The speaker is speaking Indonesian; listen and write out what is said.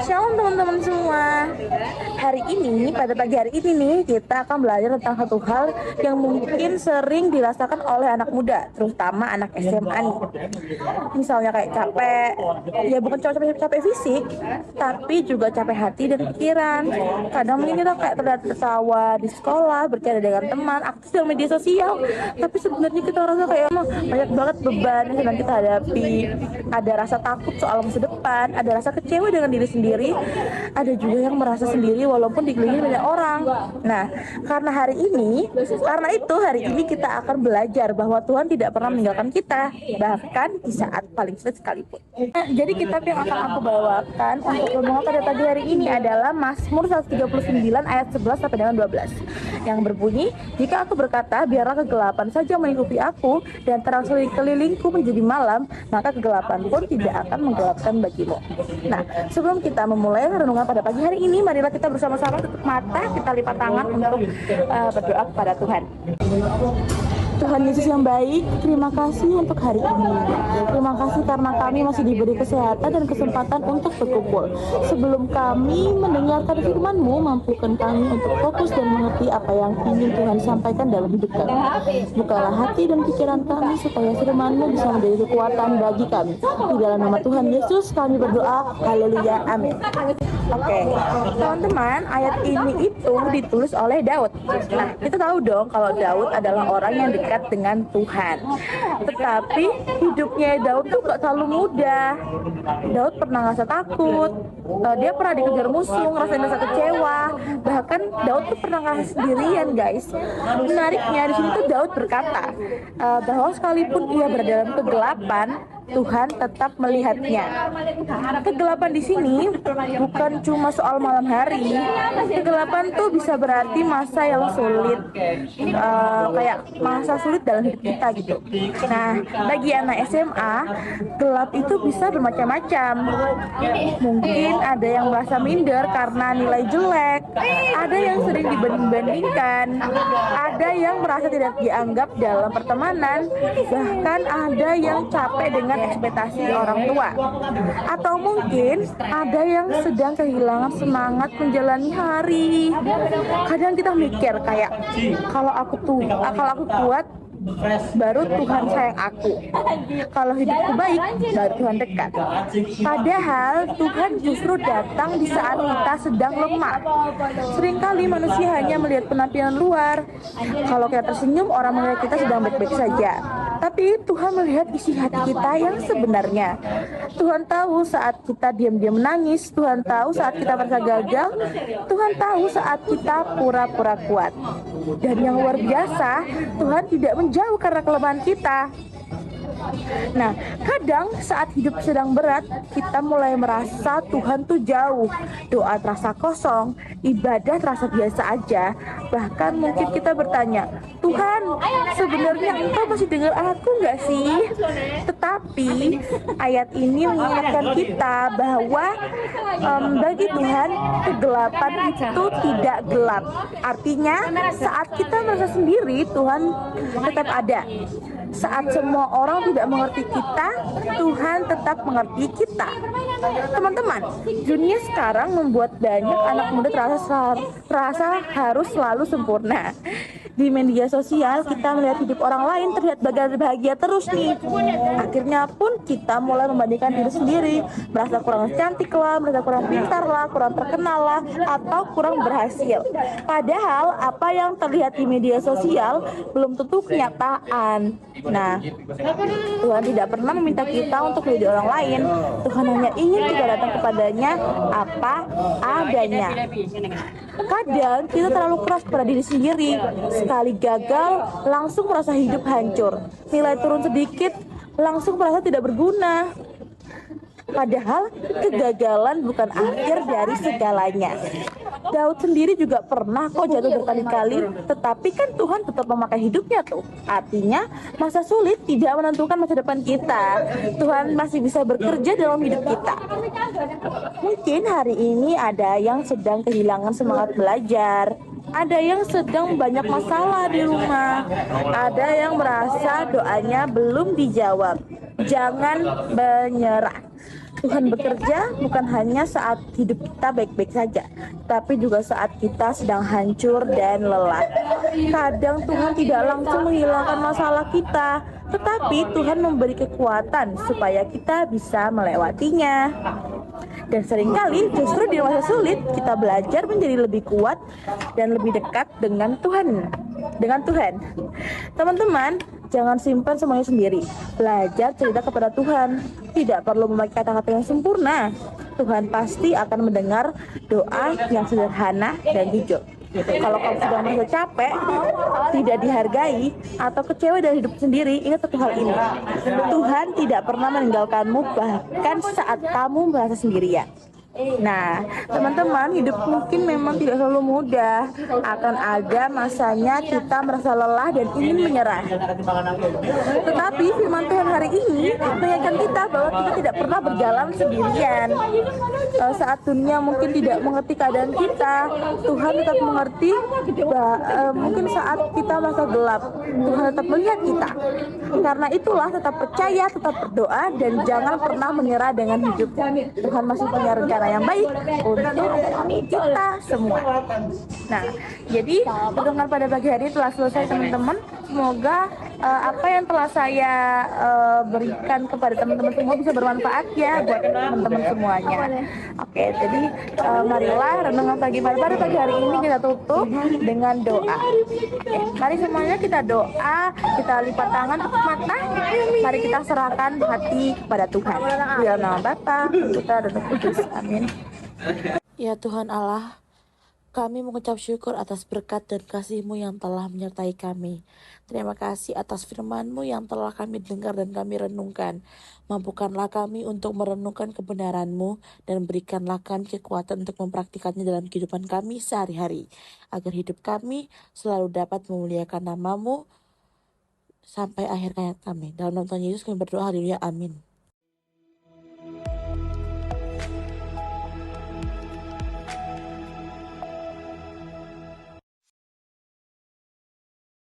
Shalom teman-teman semua. Pada pagi hari ini nih, kita akan belajar tentang satu hal yang mungkin sering dirasakan oleh anak muda, terutama anak SMA nih. Misalnya kayak capek, ya bukan cuma capek fisik, tapi juga capek hati dan pikiran. Kadang mungkin kita kayak tertawa di sekolah, bercanda dengan teman, aktif dalam media sosial, tapi sebenarnya kita rasa kayak banyak banget beban yang sedang kita hadapi. Ada rasa takut soal masa depan, ada rasa kecewa dengan diri sendiri, ada juga yang merasa sendiri walaupun dikelilingi banyak orang. Nah, karena itu hari ini kita akan belajar bahwa Tuhan tidak pernah meninggalkan kita, bahkan di saat paling sulit sekalipun. Jadi kitab yang akan aku bawakan untuk renungan pada pagi hari ini adalah Mazmur 139 ayat 11 sampai dengan 12 yang berbunyi, "Jika aku berkata, biarlah kegelapan saja menghidupi aku dan terang sekelilingku menjadi malam, maka kegelapan pun tidak akan menggelapkan bagimu." Nah, sebelum kita memulai renungan pada pagi hari ini, marilah kita bersama-sama tutup mata, kita lipat tangan untuk berdoa kepada Tuhan. Tuhan Yesus yang baik, terima kasih untuk hari ini. Terima kasih karena kami masih diberi kesehatan dan kesempatan untuk berkumpul. Sebelum kami mendengarkan firman-Mu, mampukan kami untuk fokus dan mengerti apa yang ingin Tuhan sampaikan dalam hidup kami. Bukalah hati dan pikiran kami supaya firman-Mu bisa menjadi kekuatan bagi kami. Di dalam nama Tuhan Yesus kami berdoa, haleluya, amin. Oke, teman-teman, ayat ini itu ditulis oleh Daud. Nah, kita tahu dong kalau Daud adalah orang yang dekat dengan Tuhan. Tetapi hidupnya Daud tuh gak selalu mudah. Daud pernah ngerasa takut, dia pernah dikejar musuh, ngerasain rasa kecewa. Bahkan Daud tuh pernah ngerasa sendirian, guys. Menariknya di sini tuh Daud berkata bahwa sekalipun ia berada dalam kegelapan, Tuhan tetap melihatnya. Kegelapan di sini bukan cuma soal malam hari. Kegelapan tuh bisa berarti masa yang sulit, kayak masa sulit dalam hidup kita gitu. Nah, bagi anak SMA, gelap itu bisa bermacam-macam. Mungkin ada yang merasa minder karena nilai jelek, ada yang sering dibanding-bandingkan, ada yang merasa tidak dianggap dalam pertemanan, bahkan ada yang capek dengan ekspektasi orang tua, atau mungkin ada yang sedang kehilangan semangat menjalani hari. Kadang kita mikir kayak kalau aku kuat, baru Tuhan sayang aku. Kalau hidupku baik, baru Tuhan dekat. Padahal Tuhan justru datang di saat kita sedang lemah. Seringkali manusia hanya melihat penampilan luar. Kalau kita tersenyum, orang mengira kita sedang baik-baik saja. Tapi Tuhan melihat isi hati kita yang sebenarnya. Tuhan tahu saat kita diam-diam menangis. Tuhan tahu saat kita merasa gagal. Tuhan tahu saat kita pura-pura kuat. Dan yang luar biasa, Tuhan tidak menjauh karena kelemahan kita. Nah, kadang saat hidup sedang berat, kita mulai merasa Tuhan tuh jauh. Doa terasa kosong, ibadah terasa biasa aja. Bahkan mungkin kita bertanya, Tuhan, sebenarnya Engkau masih dengar aku nggak sih? Tetapi ayat ini mengingatkan kita bahwa bagi Tuhan, kegelapan itu tidak gelap. Artinya, saat kita merasa sendiri, Tuhan tetap ada. Saat semua orang tidak mengerti kita, Tuhan tetap mengerti kita. Teman-teman, dunia sekarang membuat banyak anak muda terasa harus selalu sempurna. Di media sosial kita melihat hidup orang lain terlihat bahagia terus nih. Akhirnya pun kita mulai membandingkan diri sendiri, merasa kurang cantik lah, merasa kurang pintar lah, kurang terkenal lah, atau kurang berhasil. Padahal apa yang terlihat di media sosial belum tentu kenyataan. Nah, Tuhan tidak pernah meminta kita untuk menjadi orang lain. Tuhan hanya ingin kita datang kepadanya apa adanya. Kadang kita terlalu keras pada diri sendiri. Sekali gagal, langsung merasa hidup hancur. Nilai turun sedikit, langsung merasa tidak berguna. Padahal kegagalan bukan akhir dari segalanya. Daud sendiri juga pernah kok jatuh berkali-kali, tetapi kan Tuhan tetap memakai hidupnya tuh. Artinya masa sulit tidak menentukan masa depan kita. Tuhan masih bisa bekerja dalam hidup kita. Mungkin hari ini ada yang sedang kehilangan semangat belajar, ada yang sedang banyak masalah di rumah, ada yang merasa doanya belum dijawab. Jangan menyerah. Tuhan bekerja bukan hanya saat hidup kita baik-baik saja, tapi juga saat kita sedang hancur dan lelah. Kadang Tuhan tidak langsung menghilangkan masalah kita, tetapi Tuhan memberi kekuatan supaya kita bisa melewatinya. Dan seringkali justru di masa sulit kita belajar menjadi lebih kuat dan lebih dekat dengan Tuhan. Teman-teman, jangan simpan semuanya sendiri. Belajar cerita kepada Tuhan. Tidak perlu memakai kata-kata yang sempurna. Tuhan pasti akan mendengar doa yang sederhana dan jujur. Kalau kamu sudah merasa capek, tidak dihargai, atau kecewa dari hidup sendiri, ingat satu hal ini. Tuhan tidak pernah meninggalkanmu bahkan saat kamu merasa sendirian. Nah, teman-teman, hidup mungkin memang tidak selalu mudah. Akan ada masanya kita merasa lelah dan ingin menyerah. Tetapi firman Tuhan hari ini mengingatkan kita bahwa kita tidak pernah berjalan sendirian. Saat dunia mungkin tidak mengerti keadaan kita, Tuhan tetap mengerti. Mungkin saat kita merasa gelap, Tuhan tetap melihat kita. Karena itulah tetap percaya, tetap berdoa, dan jangan pernah menyerah dengan hidup. Tuhan masih punya rencana yang baik untuk kita semua. Nah, jadi renungan pada pagi hari telah selesai, teman-teman. Semoga apa yang telah saya berikan kepada teman-teman semua bisa bermanfaat ya buat teman-teman semuanya. Oke, jadi marilah renungan pada pagi hari ini kita tutup dengan doa. Oke, mari semuanya kita doa, kita lipat tangan, tutup mata. Mari kita serahkan hati kepada Tuhan. Di dalam nama Bapa, Putra, dan Roh Kudus. Amin. Ya Tuhan Allah, kami mengucap syukur atas berkat dan kasih-Mu yang telah menyertai kami. Terima kasih atas firman-Mu yang telah kami dengar dan kami renungkan. Mampukanlah kami untuk merenungkan kebenaran-Mu dan berikanlah kami kekuatan untuk mempraktikannya dalam kehidupan kami sehari-hari. Agar hidup kami selalu dapat memuliakan nama-Mu sampai akhir hayat kami. Dalam nama Tuhan Yesus kami berdoa, haleluya, amin.